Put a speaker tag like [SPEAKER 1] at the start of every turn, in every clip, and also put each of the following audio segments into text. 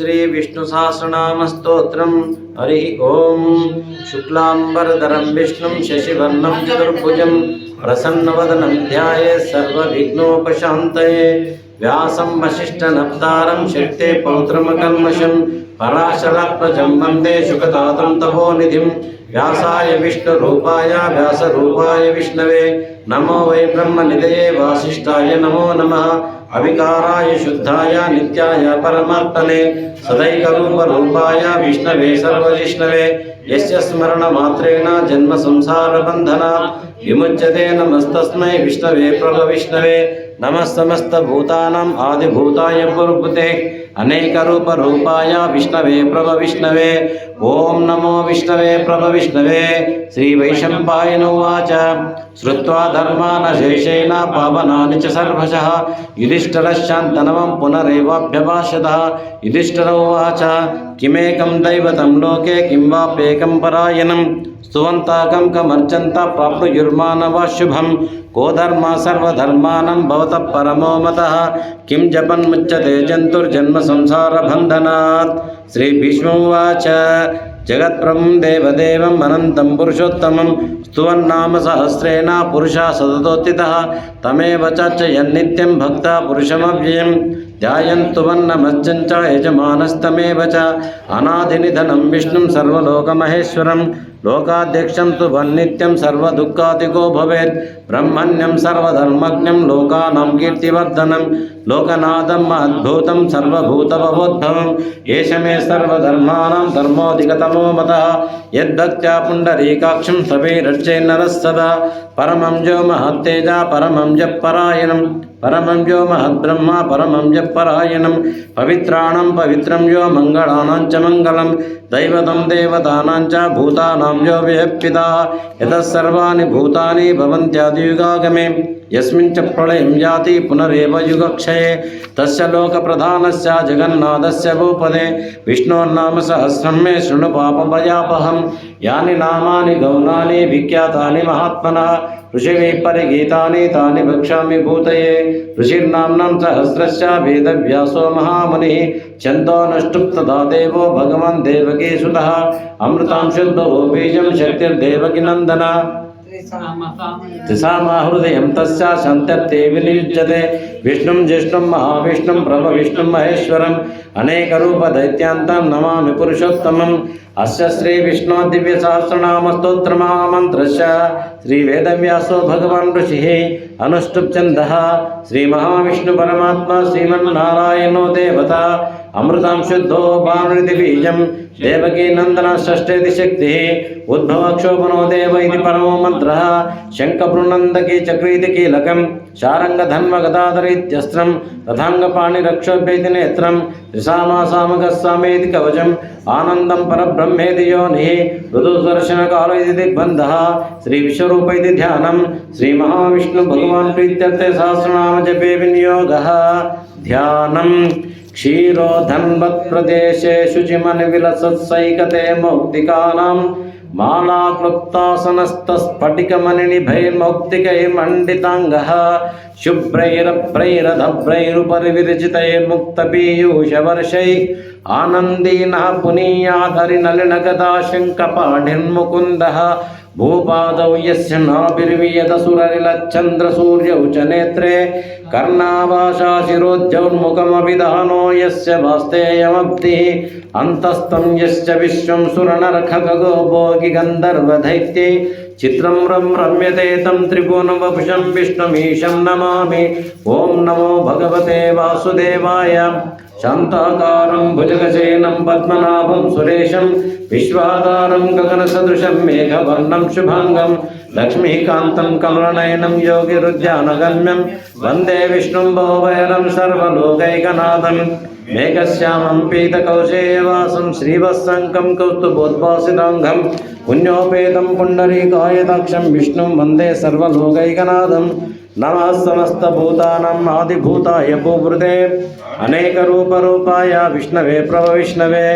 [SPEAKER 1] श्री विष्णु सहस्रनाम स्तोत्रम। हरि ओम। शुक्लांबरधरं विष्णुं शशिवर्णं चतुर्भुजं प्रसन्नवदनं ध्यायेत् सर्वविघ्नोपशान्तये। व्यासं वसिष्ठनप्तारं शक्ते पौत्रमकल्मषं पराशरात्मजं वन्दे शुकतातं तपोनिधिं। व्यासाय विष्णुरूपाय व्यासरूपाय विष्णवे नमो वै ब्रह्मनिधये वासिष्ठाय नमो नमः। अविकाराय शुद्धाय नित्याय परमात्मने सदैकरूपरूपाय विष्णवे सर्वजिष्णवे यस्य स्मरणमात्रेण जन्म संसारबन्धनात् विमुच्यते। नमस्तस्मै विष्णवे प्रभविष्णवे नमः समस्तभूतानाम् आदिभूताय गुरुभूते अनेकरूपरूपाय विष्णवे प्रभविष्णवे। ओम नमो विष्णवे प्रभविष्णवे। श्रीवैशम्पायन उवाच श्रुत्वा धर्मान् शेषेण पावनानि च सर्वशः युधिष्ठिरश्शान्तनवं पुनरेवाभ्यभाषतः। युधिष्ठिर उवाच किमेकं दैवतं लोके किं वाप्येकं परायणं स्तुवन्ताकं कमर्चन्ता प्राप्नुयुर्मानवा शुभं। को धर्म सर्वधर्मानं भवतः परमो मतः किं जपन्मुच्यते जन्तुर्जन्म संसारबन्धनात्। श्री भीष्मोवाच जगत्प्रभुं देवदेवम् अनन्तं पुरुषोत्तमं स्तुवन्नाम सहस्रेण पुरुषः सततोत्थितः। तमेव चर्चयन्नित्यं भक्ता पुरुषमव्ययं ध्यायन्तुवन्नमच्चं च यजमानस्तमेव च। अनादिनिधनं विष्णुं सर्वलोकमहेश्वरं लोकाध्यक्षं तु वन्नित्यं सर्वदुःखातिको भवेत्। ब्रह्मण्यं सर्वधर्मज्ञं लोकानां कीर्तिवर्धनं लोकनाथं अद्भुतं सर्वभूतभवोद्भवम्। एष मे सर्वधर्माणां धर्मोऽधिकतमो मतः यद्भक्त्या पुण्डरीकाक्षं सवेरर्चेन्नरः सदा। परमं जो महत्तेजा परमं जपरायणं परमं जो महद्ब्रह्मा परमं जपरायणं। पवित्राणां पवित्रं यो मङ्गलानां च मङ्गलं दैवतं देवतानां च भूतानां यो व्यपिता। यतः सर्वाणि भूतानि भवन्त्यादियुगागमे यस्मिन् च प्रलयं याति पुनरेव युगक्षये तस्य लोकप्रधानस्य जगन्नाथस्य भूपदे विष्णोर्नाम सहस्रं मे शृणु पापभयापहम्। यानि नामानि गौणानि विख्यातानि महात्मनः ऋषिभिः परिगीतानि तानि वक्ष्यामि भूतये। ऋषिर्नाम्नां सहस्रस्य वेदव्यासो महामुनिः छन्दोऽनुष्टुप् तथा देवो भगवान् देवकीसुतः। अमृतां शुद्धो बीजं शक्तिर्देवकीनन्दन त्रिसामाहृदयं तस्य सन्त्यर्थे विनियुज्यते। विष्णुं ज्येष्ठं महाविष्णुं प्रभविष्णुं महेश्वरम् अनेकरूपदैत्यान्तं नमामि पुरुषोत्तमम्। अस्य श्रीविष्णो दिव्यसहस्रनामस्तोत्रमहामन्त्रस्य श्रीवेदव्यासो भगवान् ऋषिः अनुष्टुप् छन्दः। श्रीमहाविष्णुपरमात्मा श्रीमन्नारायणो देवता अमृतां शुद्धो भानुरिति बीजं देवकीनन्दन षष्ठेति शक्तिः उद्भवक्षोभनो देव इति परमो मन्त्रः। शङ्खपृन्नन्दकी चक्रीति कीलकं शारङ्गधन्वगदाधर इत्यस्त्रं तथाङ्गपाणिरक्षोभ्येति नेत्रं त्रिसामासामगस्सामेति कवचम् आनन्दं परब्रह्मेति योनिः ऋतुदर्शनकालो इति दिग्बन्धः। श्रीविश्वरूप इति ध्यानं श्रीमहाविष्णुभगवान् प्रीत्यर्थे सहस्रनाम जपे विनियोगः। ध्यानं क्षीरोधन्वत्प्रदेशे शुचिमनिविलसत्सैकते मौक्तिकानां मालाक्लुप्तासनस्तस्फटिकमणिनिभैर्मौक्तिकैर्मण्डिताङ्गः शुभ्रैरभ्रैरधभ्रैरुपरिविरचितैर्मुक्तपीयूषवर्षैः आनन्दीनः पुनीयाधरिनलिनगदाशङ्कपाढिर्मुकुन्दः। भूपादौ यस्य नाभिर्वियदसुरनिलच्चन्द्रसूर्यौ च नेत्रे कर्णाभाषाशिरोद्यौर्मुखमभिधानो यस्य वास्तेयमब्धिः अन्तस्तं यस्य विश्वं सुरनरखगो भोगि गन्धर्वदैत्ये चित्रं रम्यते तं त्रिभुवनवपुषं विष्णुमीशं नमामि। ॐ नमो भगवते वासुदेवाय। शान्ताकारं भुजगशयनं पद्मनाभं सुरेशं विश्वाधारं गगनसदृशं मेघवर्णं शुभांगं लक्ष्मीकान्तं कमलनयनं योगिरुद्यानगम्यं वन्दे विष्णुं भवभयहरं सर्वलोकैकनाथं। मेघश्यामं पीतकौशेयवासं श्रीवत्सङ्कं कौस्तुभोद्भासिताङ्गं पुण्योपेतं पुण्डरीकायताक्षं विष्णुं वन्दे सर्वलोकैकनाथं। नमः समस्तभूतानाम् आदिभूताय भूभृते अनेकरूपरूपाय विष्णवे प्रभविष्णवे।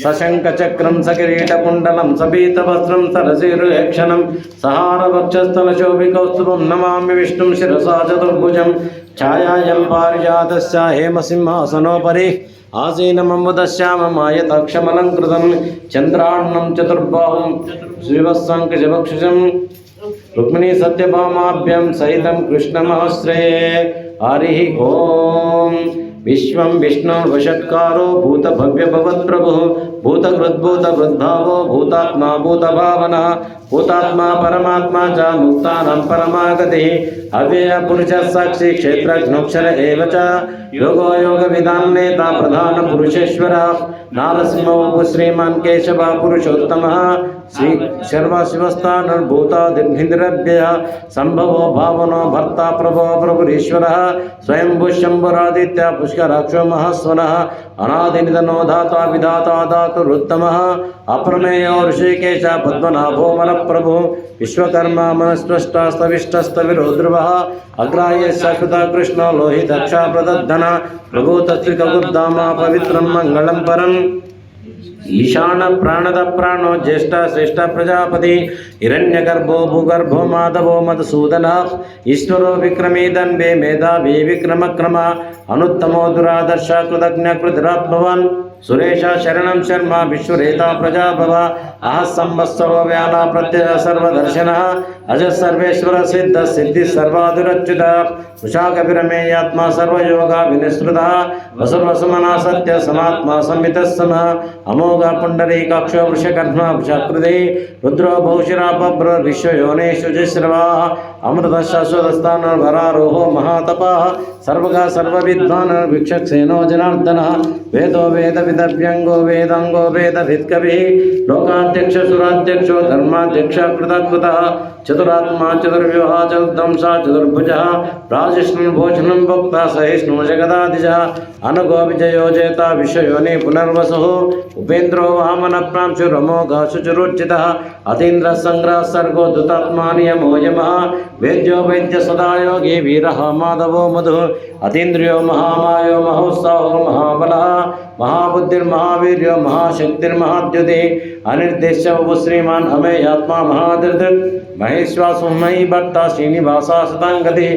[SPEAKER 1] सशङ्खचक्रं सकिरीटकुण्डलं सपीतवस्त्रं सरसीरुयक्षणं सहारवक्षस्थलशोभिकौस्तुभं नमामि विष्णुं शिरसा चतुर्भुजं। छायायं पारिजातस्य हेमसिंहासनोपरि आसीनमम्बुदश्याममायताक्षमलङ्कृतं चन्द्रार्णं चतुर्बाहुं श्रीवत्सङ्कचक्षुषं रुक्मिणी सत्यभामाभ्यां सहितं कृष्णमाश्रये। हरिः ॐ। विश्वं विष्णुर्वषट्कारो भूतभव्यभवत्प्रभुः भूतकृद्भूतभृद्भावो भूतात्मा भूतभावना भूतात्मा परमात्मा च मुक्तानां परमागतिः अव्ययपुरुषः साक्षी क्षेत्रज्ञोऽक्षर एव च योगो योगविदां नेता प्रधानपुरुषेश्वरः नारसिंहो श्रीमान् केशवः पुरुषोत्तमः श्री सर्वशिवस्थानर्भूतादिर्भिन्द्रव्ययः सम्भवो भावनो भर्ता प्रभो प्रभुरीश्वरः स्वयंभुः शम्भुरादित्य पुष्कराक्षो महस्वनः अनादिनिधनो धाता विधाता धातुरुत्तमः अप्रमेयो ऋषिकेश पद्मनाभो मलप्रभुः विश्वकर्मा मनस्पृष्टा स्तविष्टस्तविरो ध्रुवः अग्राह्य शाश्वता कृष्णो लोहितक्षा प्रदद्धन प्रभुतत्रिकबुद्धामा पवित्रं मङ्गलं परम् ईशान प्राणद प्राणो ज्येष्ठ श्रेष्ठ प्रजापति हिरण्यगर्भो भूगर्भो माधवो मधुसूदनः ईश्वरो विक्रमी दन्वे मेधावी विक्रमक्रम अनुत्तमो दुरादर्श कृतज्ञ कृतिरात्मवान् सुरेश शरणं शर्मा विश्वरेता प्रजाभव अह संवत्सरो व्याला प्रत्यय सर्वदर्शनः अज सर्वेश्वर सिद्ध सिद्धि सर्वादुरच्युत उषाकविरमेयात्मा सर्वयोगा विनिसृतः वसुवसुमना सत्य समात्मा संमितः समः अमोघ पुण्डरीकाक्षो वृषकर्मा वृषकृते रुद्रो बहुशिरा बभ्र विश्वयोनेषु जिश्रवाः अमृत शाश्वतस्थानर्वरारोहो महातपः सर्वगा सर्वविद्वान् वीक्षसेनो जनार्दनः वेदो वेदविदव्यङ्गो वेदाङ्गो वेदभित्कविः लोकाध्यक्ष सुराध्यक्षो धर्माध्यक्ष कृतकृतः चतुरात्मा चतुर्व्यूहा चतुर्दंसा चतुर्भुजः राजिष्णुर्भोजनं भोक्ता सहिष्णु जगदाधिजः अनुगो विजयो जेता विश्वयोनि पुनर्वसुः उपेन्द्रो वामन प्रांशुरमोघः शुचिरोचितः अतीन्द्रः संग्रह सर्गो दुतात्मा नियमो यमः वेद्यो वैद्य सदा योगी वीरः माधवो मधुः अतीन्द्रियो महामायो महोत्साहो महाबलः महाबुद्धिर्महावीर्यो महाशक्तिर्महाद्युतिः अनिर्देश्य श्रीमान् अमेयात्मा महाधृत् महेश्वासो मयि भट्टा श्रीनिवासा सतांगति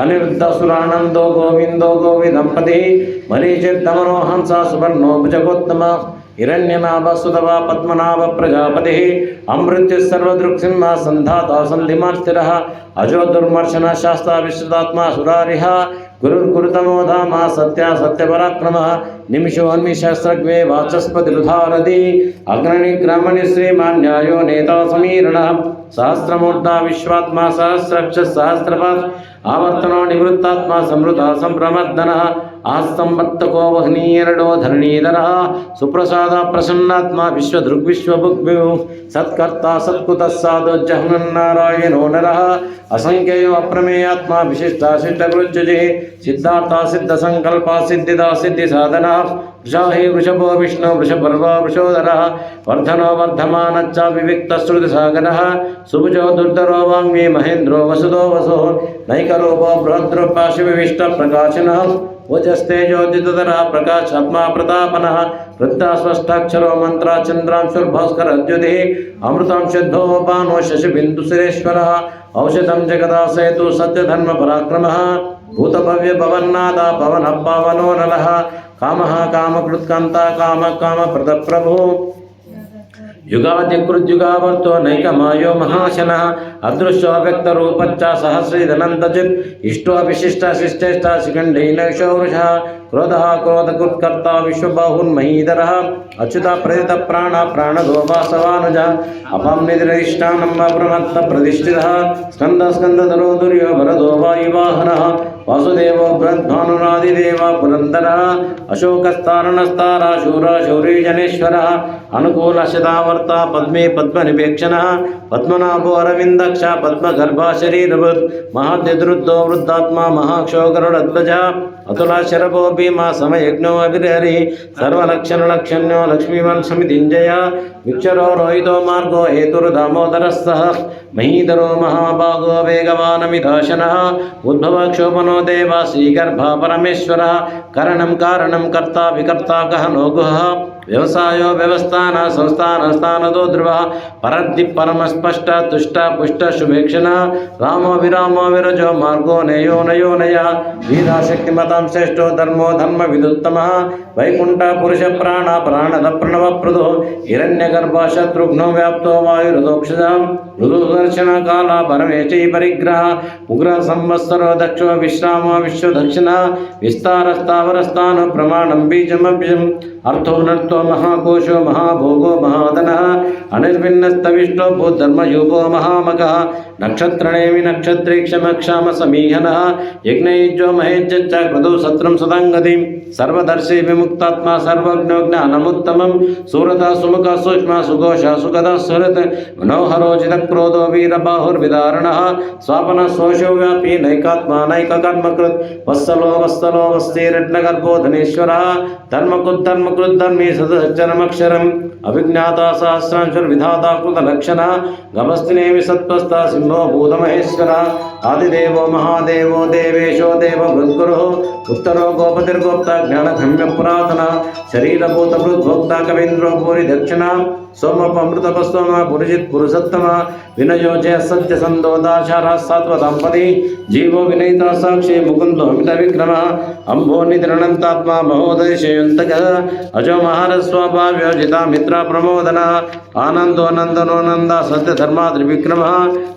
[SPEAKER 1] अनिरुद्धसुरानंदो गोविंदो गोविदंपति मरीचिर्दमनो हंसा सुवर्णो भुजगोत्तम हिरण्यनाभ सुतवा पद्मनाभ प्रजापति अमृत्य सर्वदृक्सिंहा संधाता संधिमान् स्थिरः अजो दुर्मर्शन शास्ता विश्रुतात्मा सुरारिः गुरुर्गुरुतमो धामा सत्या सत्यपराक्रमः निमिषो अन्मिशास्त्रज्ञे वाचस्पतिरुधारति अग्रणी ग्रामणि श्रीमान् न्यायो नेता समीरणः सहस्रमूर्धा विश्वात्मा सहस्रक्ष सहस्रपात् आवर्तनो निवृत्तात्मा संवृता संप्रमर्दनः आस्तंवर्तको वह्नीयरडो धरणीधरः सुप्रसाद प्रसन्नात्मा विश्वदृग्विश्वभुग्भुः सत्कर्ता सत्कुतः साधु जह्नन्नारायणो नरः असंख्ययो अप्रमेयात्मा विशिष्टा सिद्धकृज्जुजिः सिद्धार्था सिद्धसंकल्पा सिद्धिदा सिद्धिसाधनः वृषाहि वृषभो विष्णु वृषपर्वा वृषोदरः वर्धनो वर्धमानच्च विविक्तश्रुतिसागरः सुभुजो दुर्धरो वाङ्मी महेन्द्रो वसुदो वसुः नैकरूपो बृहद्रूपा शिवविष्टप्रकाशिनः ओजस्तेजोदितधरः प्रकाशात्मा प्रतापनः वृत्ता स्पष्टाक्षरो मंत्रा चन्द्रांशुर्भास्करद्युतिः अमृतांशुद्धो पानो शशिबिन्दुसुरेश्वरः औषधं जगदासेतु सत्यधर्मपराक्रमः भूतभव्यभवन्नादा पवनः पावनो नलः कामः कामकृत्कान्ता कामप्रदप्रभुः युगादिकृद्युगावर्तो नैकमायो महाशनः अदृश्यो व्यक्तरूपच्च सहस्रीदनन्तचित् इष्टो विशिष्टशिष्टेष्टा शिखण्डैनैषो वृषः क्रोधः क्रोधकृत्कर्ता विश्वबाहुर्महीधरः अच्युता प्रदित प्राण प्राणगो वासवानुजः अपां निधिष्ठानं प्रमत्त प्रतिष्ठितः स्कन्द स्कन्दधरो दुर्यो वरदो वायुवाहनः वासुदेवो बृहद्भानुरादिदेव पुरन्दरः अशोकस्तारणस्तारा शूरा शौरी जनेश्वरः अनुकूलशतावर्ता पद्मे पद्मनिपेक्षणः पद्मनाभो अरविन्दक्ष पद्मगर्भा शरीरवृत् महाद्युद्रुद्धो वृद्धात्मा महाक्षो गरुडध्वजः अतुला शरभो भीमा समयज्ञो अभिहरि सर्वलक्षणलक्षण्यो लक्ष्मीवन् समितिञ्जय विक्षरो रोहितो मार्गो हेतुर्दामोदरः महीधरो महाभागो वेगवानमिधाशनः उद्भवक्षोभनो देवा श्रीगर्भा परमेश्वरः करणं कारणं कर्ता विकर्ता गहनो गुहः व्यवसायो व्यवस्थान संस्थान स्थानदो ध्रुव परद्धि परम स्पष्ट तुष्ट पुष्ट शुभेक्षण रामो विरजो मार्गो नयो नयो नया वीरा शक्तिमतां श्रेष्ठो धर्मो धर्म विदुत्तमः वैकुंठ पुरुष प्राण प्राणद प्रणव प्रदो हिरण्यगर्भ शत्रुघ्नो व्याप्तो वायुरुदोक्षजां ऋदुदर्शन काल परमेशै परिग्रह उग्र संवत्सरो दक्षो विश्राम विश्वदक्षिण विस्तारस्तावरस्थान प्रमाणं बीजमभ्यम् अर्थो नर्थो महाकोशो महाभोगो महाधनः अनिर्भिन्नस्तविष्टो भूधर्मयूपो महामगः नक्षत्रणेमि नक्षत्रीक्षमक्षाम समीहनः यज्ञयुज्यो महेज्जच्च क्रतु सत्रं सदाङ्गतिं सर्वदर्शी विमुक्तात्मा सर्वज्ञो ज्ञानमुत्तमं सूरता सुमुखः सूक्ष्म सुघोषः सुगतः सुहृत् मनोहरोजितक्रोधो वीरबाहुर्विदारणः स्वापनः स्वशो व्यापी नैकात्मा नैककर्मकृत् वत्सलो वत्सलो वस्तीरत्नगर्भो धनेश्वरः धर्मकृद्धर्मी सदच्चरमक्षरम् अभिज्ञाता सहस्रांशुर्विधाता कृतलक्षण गमस्तिनेमि सत्त्वस्था सिंहो भूतमहेश्वर आदिदेवो महादेवो देवेशो देवभृद्गुरुः उत्तरो गोपतिर्गोप्ता ज्ञानगम्य पुरातन शरीरभूतभृद्भोक्ता कवीन्द्रो भूरि दक्षिण सोमपमृतपस्तोम पुरुजित् पुरुषोत्तम विनयो जय सत्यसन्दोदाचारः सात्वतांपदी जीवो विनयिता साक्षी मुकुन्दो अमित विक्रम अंबो निद्रणन्तात्मा महोदयशयुन्तकः अजो महारस्वभाव्योजिता मित्र प्रमोदन आनंदो नंदनो नंदा सत्य धर्मा त्रिविक्रम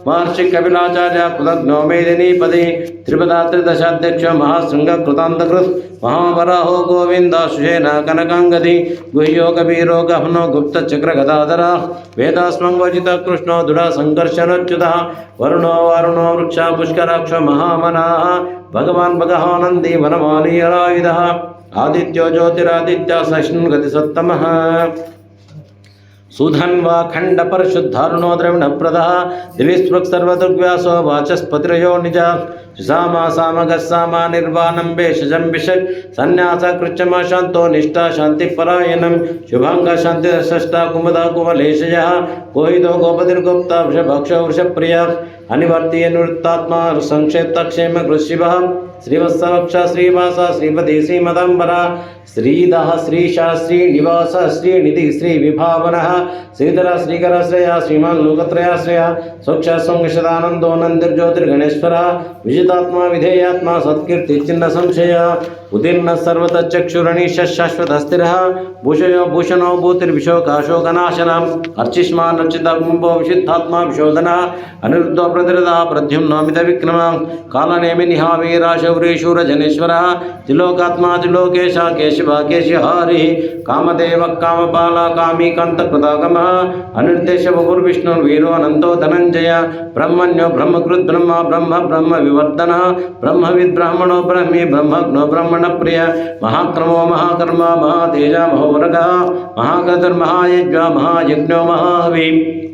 [SPEAKER 1] महर्षि कपिलाचार्य कृतज्ञो मेदिनीपति त्रिपदा त्रिदशाध्यक्ष महाशृंग कृतांतकृत महावराहो गोविंद सुषेण कनकांगति गुह्यो कबीरो गहनो गुप्त चक्र गदाधर वेदास्मंगोजित कृष्णो दुरा संकर्षणच्युत वरुणो वारुणो वृक्षा पुष्कराक्ष महामनाः भगवान् भगवानंदी वनमालीयरायुधः आदित्यो ज्योतिरादित्य सहिष्णुगति सत्तमः सुधन्वा खंड परशुद्धारुणो द्रविणप्रदः दिविस्पृक् सर्वदुर्व्यासो वाचस्पतिरयो निज सुसामा सामगस्सामा निर्वाणं भेषजं विषक् सन्यास कृच्छम शान्तो निष्ठा शान्तिपरायणं शुभांग शान्तिषष्ठा कुमुदा कुवलेशयः कोहितो गोपतिर्गुप्ता वृषभक्षो वृषप्रियः अनिवर्तीय निवृत्तात्मा संक्षेप्तक्षेम कृषिभः श्रीवत्सवक्ष श्रीवास श्रीपति श्रीमदंबरा श्रीदः श्रीशा श्रीनिवास श्रीनिधि श्रीविभावनः श्रीधर श्रीकर श्रेया श्रीमान् लोकत्रयाश्रय सोक्ष संशदानंदो नंदिर्ज्योतिर्गणेश्वर विजितात्मा विधेयात्मा सत्कीर्ति चिन्ह संशय उदीर्ण सर्वतचक्षुरणीश शाश्वत स्थिरः भूषयो भूषणो भूतिर्विशोकाशोकनाशनम् अर्चिष्मान् अर्चितकुम्भो विशुद्धात्मा विशोधनः अनिरुद्धो प्रतिरदा प्रद्युम्नोमित विक्रम कालनेमि निहावीराशौरीशूरजनेश्वरः त्रिलोकात्मा त्रिलोकेश केशवा केशहारिः कामदेव कामपाला कामीकान्तकृतागमः अनिर्देश बभुर्विष्णुर्वीरो अनन्तो धनञ्जय ब्रह्मण्यो ब्रह्मकृत् ब्रह्म ब्रह्म ब्रह्म विवर्धनः ब्रह्मविद् ब्राह्मणो ब्रह्मी ब्रह्मज्ञो ब्रह्मणप्रिय महाक्रमो महाकर्म महातेजा महोरगः महागतिर्महायज्ञ महायज्ञो महाहवि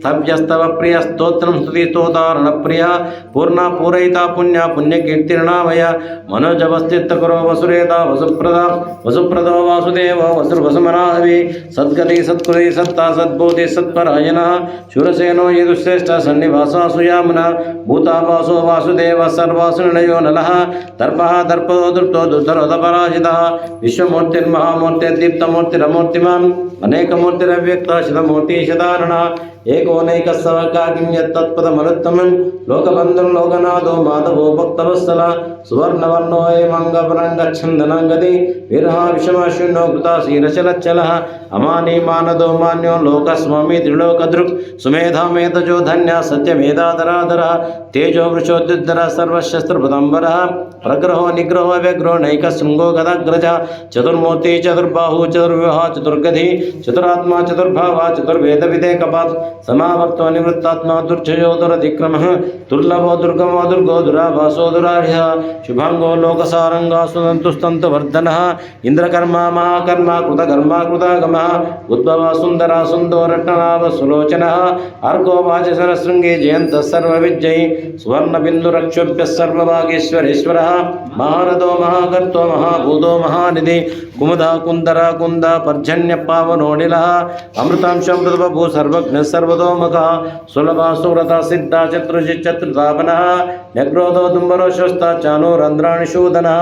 [SPEAKER 1] सव्यस्तव प्रिय स्तोत्रं स्तुति स्तोतारण प्रिय पूर्णा पूरयिता पुण्य पुण्यकीर्तिर्नामय मनोजवस्थित करो वसुरेता वसुप्रदा वसुप्रदो वासुदेव वसुर्वसुमनाहवि सद्गति सत्कृति सत्ता सद्बोधि सत्परायणः शूरसेनो यदुश्रेष्ठ सन्निवासा सुयामुना भूतावासो वासुदेव सर्वासुनिलयो नलः दर्पः दर्पो दुर्तो दुर्धरोदपराजितः विश्वमूर्तिर्महामूर्तिर्दीप्तमूर्तिरमूर्तिमान् अनेकमूर्तिरव्यक्तः शतमूर्ति शतारणः एकोनैकस्सवकाकिं यत्तत्पदमनुत्तमं लोकबन्धुं लोकनाथो माधवो भक्तवत्सल सुवर्णवर्णो हेमङ्गपरङ्गच्छन्दनाङ्गति विरहा विषमशून्यो कृताशीरचलच्चलः अमानी मानदो मान्यो लोकस्वामी त्रिलोकदृक् सुमेधामेतजो धन्य सत्यमेधाधराधरः तेजो वृषोद्युद्धरः सर्वशस्त्रपदम्बरः प्रग्रहो निग्रहो व्यग्रो नैकशृङ्गो गदाग्रजः चतुर्मूर्ति चतुर्बाहु चतुर्व्यूहा चतुर्गधि चतुरात्मा चतुर्भावा चतुर्वेदविदेकपात् समावर्तो निवृत्तात्मा दुर्जयो दुरतिक्रमः दुर्लभो दुर्गमो दुर्गो दुराभासो दुरार्यः शुभांगो लोकसारंगा सुदन्तुस्तन्तवर्धनः इंद्रकर्मा महाकर्मा कृतकर्मा कृतागमः उद्भवा सुंदरा सुंदो रत्ननाभ सुलोचनः अर्को वाचसरशृंगे जयन्तः सर्वविजयी सुवर्णबिन्दुरक्षोभ्यः सर्वभागेश्वरेश्वरः महारथो महाकर्तो महाभूतो महानिधि कुमुदा कुंदरा कुंदा पर्जन्य पावनोनिलः अमृतांशमृतबभू सर्वज्ञ सर्वतोमुखः सुलभा सुव्रता सिद्धा चतुर्जित् चतुर्तापनः न्यग्रोधो दुम्बरो शस्ता चानो रंध्राणि शूदनः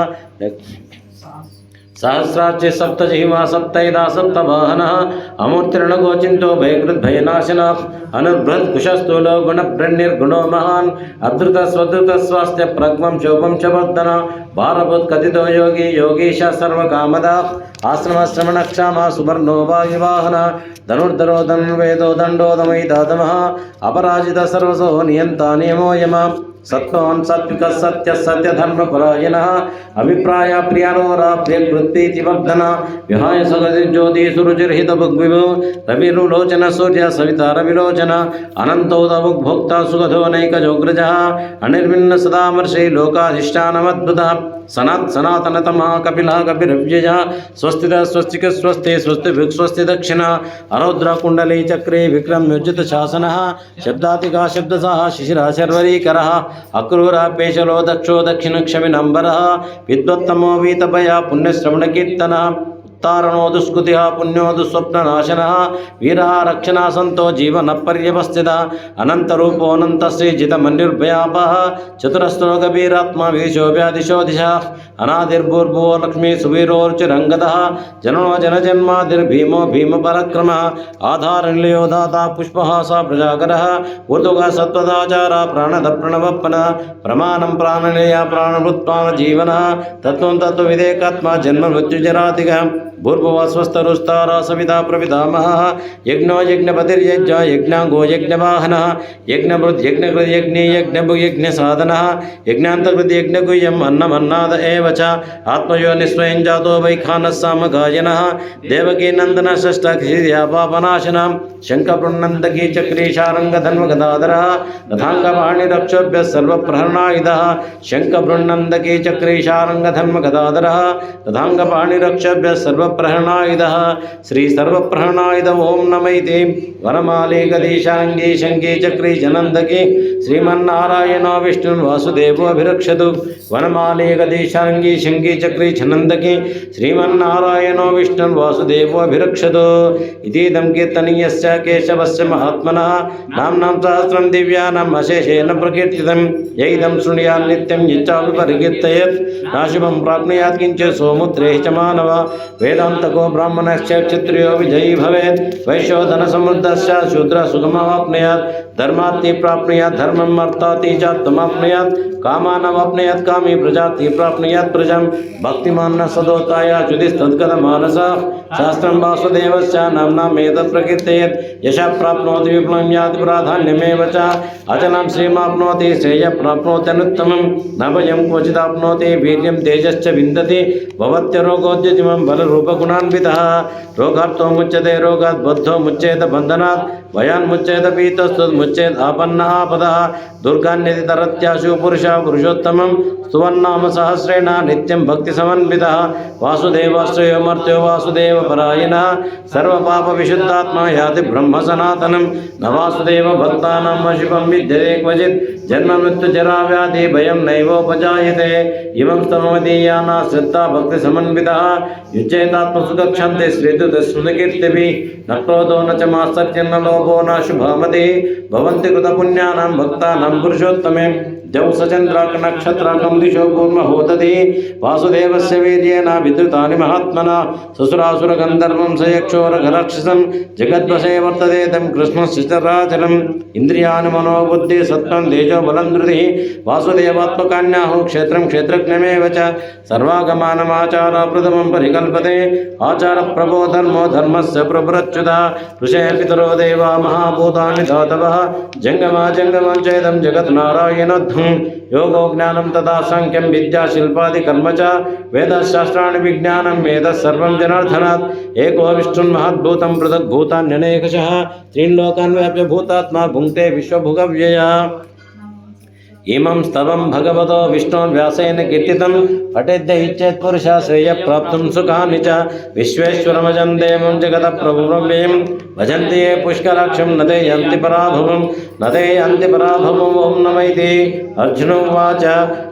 [SPEAKER 1] सहस्राच्य सप्तजिह्वा सप्तैदा सप्तवाहनः अमूर्तिर्नगोचिन्तो भयकृद्भयनाशनः अनुबृहत्कुशस्थूलो गुणप्रणिर्गुणो महान् अधृतस्वधृतस्वास्थ्य प्रग्वं शोभं च वर्धन भारभूत्कथितो योगी योगीश सर्वकामदा आश्रमश्रमणक्षामा सुवर्णो वायुवाहन धनुर्धरो धनुर्वेदो दण्डो दमयिदातमः अपराजित सर्वसो नियन्ता नियमो यम सत्त्वान् सात्विकः सत्यः सत्यधर्मपरायणः अभिप्राय प्रियानोरा प्रियकृत्प्रीतिवर्धन विहाय सगतिज्योतिषुरुचिर्हितभुग्विभो रविरुलोचन सूर्य सविता रविलोचन अनन्तोदभुग्भोक्ता सुगधो नैकजोग्रजः अनिर्विण्ण सदामर्षि लोकाधिष्ठानमद्भुतः सनातनतमः कपिलः कपिरव्ययः स्वस्तितः स्वस्तिकः स्वस्ति स्वस्तिभिः स्वस्ति दक्षिणः अरौद्र कुण्डली चक्रे विक्रम्योज्जित शासनः शब्दातिका शब्दसः शिशिरः शर्वरीकरः अक्रूरः पेशलो दक्षो दक्षिणक्षमिनम्बरः विद्वत्तमो वीतभयः पुण्यश्रवणकीर्तनः उत्तारणो दुष्कृतिः पुण्यो दुःस्वप्ननाशनः वीरः रक्षणा सन्तो जीवनपर्यवस्थितः अनन्तरूपोऽनन्तश्रीजितमन्युर्भयापः चतुरस्त्रोकबीरात्मा वीशोऽव्यादिशो दिशः अनादिर्भूर्भुवो लक्ष्मी सुवीरोर्चिरङ्गदः जनो जनजन्मादिर्भीमो भीमपराक्रमः आधारनिलयो दाता पुष्पहासः प्रजाकरः ऊर्ध्वः सत्त्वदाचारः प्राणदप्रणवप्पनः प्रमाणं प्राणनिलयः प्राणभृत्वानजीवनः तत्त्वं तत्त्वविदेकात्मा जन्ममृत्युजरातिगः भूर्भुवः स्वस्तरुस्तारा सविता प्रपितामहः यज्ञो यज्ञपतिर्यज्ञ यज्ञाङ्गो यज्ञवाहनः यज्ञभृत् यज्ञकृत् यज्ञे यज्ञभुग् यज्ञसाधनः यज्ञान्तकृत् यज्ञगुह्यम् अन्नमन्नाद एव च आत्मयो निःस्वयं जातो वैखानः सामगायनः देवकी नन्दन षष्ठक्षिर्या पापनाशनः शङ्खपुण्डकी चक्रीशारङ्गधन्वगदाधरः रथाङ्गपाणिरक्षोभ्यः सर्वप्रहरणायुधः शङ्खपुण्डकी चक्रीशारङ्गधन्वगदाधरः रथाङ्गपाणिरक्षोभ्यः सर्वप्रहरणायुधः श्री सर्वप्रहरणायुध ओं नमैते वनमाले गदीशाङ्गी शङ्की चक्री जनन्दकी श्रीमन्नारायणो विष्णुर्वासुदेवोऽभिरक्षतु वनमाले गदीशाङ्गी शङ्की चक्री जनन्दकी श्रीमन्नारायणो विष्णुर्वासुदेवोऽभिरक्षतु इतीदं कीर्तनीयस्य केशवस्य महात्मनः नाम्नां सहस्रं दिव्यानाम् अशेषेण प्रकीर्तितं यैदं शृणुयात् नित्यं यच्चापि परिकीर्तयेत् नाशुभं प्राप्नुयात् किञ्चित् सोमुद्रे च मानव वेदान्तको ब्राह्मणश्च क्षत्रियो विजयी भवेत् वैश्यो धनसमृद्धश्च शूद्रः सुखमवाप्नुयात् धर्मार्थे प्राप्नुयात् धर्मम् अर्थार्थे च तमाप्नुयात् कामानवाप्नुयात् कामी प्रजाति प्राप्नुयात् प्रजां भक्तिमान् सदोताय च्युतिस्तद्गतमानसः शास्त्रं वासुदेवस्य नाम्नामेतत् प्रकीर्तयेत् यशः प्राप्नोति विप्लवं याति प्राधान्यमेव च अचलं श्रीमाप्नोति श्रेयः प्राप्नोत्यनुत्तमं न भयं क्वचिदाप्नोति वीर्यं तेजश्च विन्दति भवत्यरोगोद्यजिमं बलरूपगुणान्वितः रोगार्थो मुच्यते रोगात् बद्धो मुच्येत बन्धनात् भयान् मुच्येत पीतस्तुमुच्येत् आपन्नः आपदः दुर्गान्यति तरत्याशु पुरुषः पुरुषोत्तमं स्तुवन्नाम सहस्रेण नित्यं भक्तिसमन्वितः वासुदेवाश्रयो मर्त्यो वासुदेवपरायणः सर्वपापविशुद्धात्मा याति ब्रह्मसनातनं न वासुदेव भक्तानां शुभं विद्यते क्वचित् जन्ममृत्युजराव्याधि भयं नैवोपजायते इमं स्तममदीयाना श्रद्धा भक्तिसमन्वितः युज्येतात्मसुखक्षन्ते श्रीदुतस्मृतिकीर्तिभिः न क्रोधो न च मात्सर्यं न लोभो न शुभामतिः भवन्ति कृतपुण्यानां भक्तानां पुरुषोत्तमे जौ सचन्द्राकनक्षत्राकं दिशो कूर्महोदति वासुदेवस्य वीर्येण विद्रुतानि महात्मना ससुरासुरगन्धर्वं स यक्षोरघराक्षसं जगद्वशे वर्तते तं कृष्णस्य चराचरम् इन्द्रियाणि मनोबुद्धि सत्त्वं तेजो बलं धृतिः वासुदेवात्मकान्याहुः क्षेत्रं क्षेत्रज्ञमेव च सर्वागमानमाचारः प्रथमं परिकल्पते आचारप्रभो धर्मो धर्मस्य प्रभुरच्युतः ऋषे पितरो देवा महाभूतानि धातवः जङ्गमा जङ्गमं चेदं जगन्नारायणध्वं योगो ज्ञानं तथा सांख्यं विद्या शिल्पादि कर्म च वेदशास्त्राणि विज्ञानं वेदः सर्वं जनार्दनात् एको विष्णुर्महद्भूतं पृथग्भूतान्यनेकशः त्रीन् लोकान् व्याप्य भूतात्मा भुङ्क्ते विश्वभुगव्ययः इमं स्तवं भगवतो विष्णोर्व्यासेन कीर्तितं पठेद्यैच्छेत् पुरुषः श्रेयः प्राप्तुं सुखानि च विश्वेश्वरमजं देवं जगतः प्रभुव्ययं भजन्ति ये पुष्कराक्षं न ते यन्ति पराभवं न ते यन्ति पराभवम् ओं नमैते अर्जुन उवाच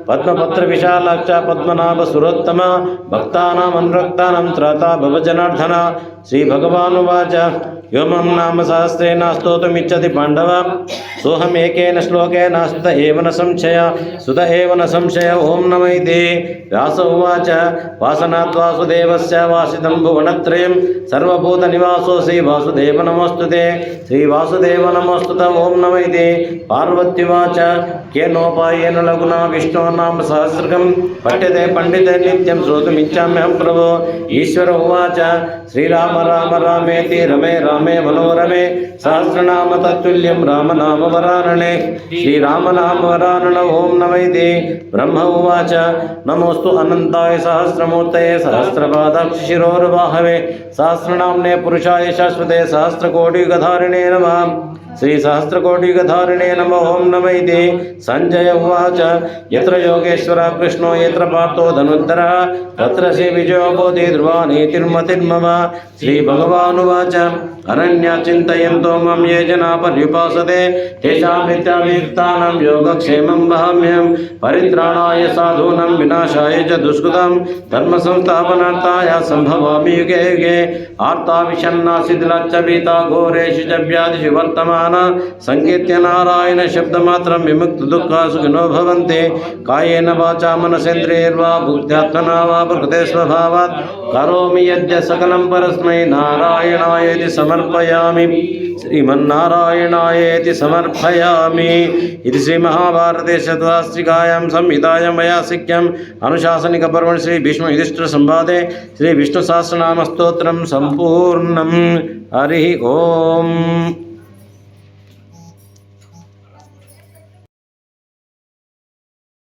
[SPEAKER 1] పద్మపత్ర విశాలాక్ష పద్మనాభ సురోత్తమ భక్తానాం అనురక్తానాం త్రాతా భవజనార్దన. శ్రీ భగవానువాచ వ్యోమం నామ సహస్రేణ స్తోతుమిచ్చతి పాండవ సోహమేకేన శ్లోకేన సుత ఏవ న సంశయ ఓం నమైతే. వ్యాస ఉవాచ వాసనాద్వాసుదేవస్య వాసితం భువనత్రయం సర్వభూత నివాసోసి వాసుదేవ నమోస్తుతే. శ్రీ వాసుదేవ నమోస్తుత ఓం నమైతే. పార్వత్యువాచ కేనోపాయేన లఘునా విష్ణో నామ సహస్రకం పఠ్యతే పండితే నిత్యం శ్రోతుమిచ్చామ్యహం ప్రభో. ఈశ్వర ఉవాచ శ్రీరామ రామ రామేతి రమే రామే మనోరమే సహస్రనామ తత్తుల్యం రామనామ వరాననే. శ్రీరామనామ వరానన ఓం నమైతే. బ్రహ్మ ఉవాచ నమోస్తు అనంతాయ సహస్రమూర్తయే సహస్రపాదాక్ష శిరోర్వాహవే సహస్రనామ్నే పురుషాయ శాశ్వతే సహస్రకోటియుగధారిణే నమః. శ్రీ సహస్రకోటియుగధారిణే నమః ఓం నమైతే. సంజయ ఉవాచ యత్ర యోగేశ్వర కృష్ణో యత్ర పార్థో ధనుర్ధరః తత్ర శ్రీ విజయోభూతి ధ్రువా నీతిర్మతిర్మమ. శ్రీ భగవానువాచ అనన్యా చింతయంతో మం ఏ జనా పర్యుపాసతే తేషాం నిత్యాభియుక్తానాం యోగక్షేమం వహామ్యహం. పరిత్రాణాయ సాధూనాం వినాశాయ చ దుష్కృతం ధర్మ సంస్థాపనార్థాయ సంభవామి యుగే యుగే. ఆర్తా విషన్నా శిథిలచ్చ భీతా ఘోరేషు చ వ్యాధిషు వర్తమాన సంకీర్త్య నారాయణ శబ్దమాత్రం విముక్త దుఃఖా సుఖినో భవంతి. కాయేన వాచా మనసేంద్రియైర్వా బుద్ధ్యాత్మనా వా ప్రకృతే స్వభావాత్ కరోమి యద్య సకలం పరస్మై నారాయణాయేతి సమర్పయామి. శ్రీమన్నారాయణాయేతి సమర్పయామి. ఇది శ్రీ మహాభారతే శతవాస్త్రికాయాం సంహితాయాం వైయాసిక్యం అనుశాసనిక పర్వణి శ్రీ భీష్మ యుధిష్ఠిర సంవాదే శ్రీ విష్ణు సహస్రనామ స్తోత్రం సంపూర్ణం. హరి ఓం.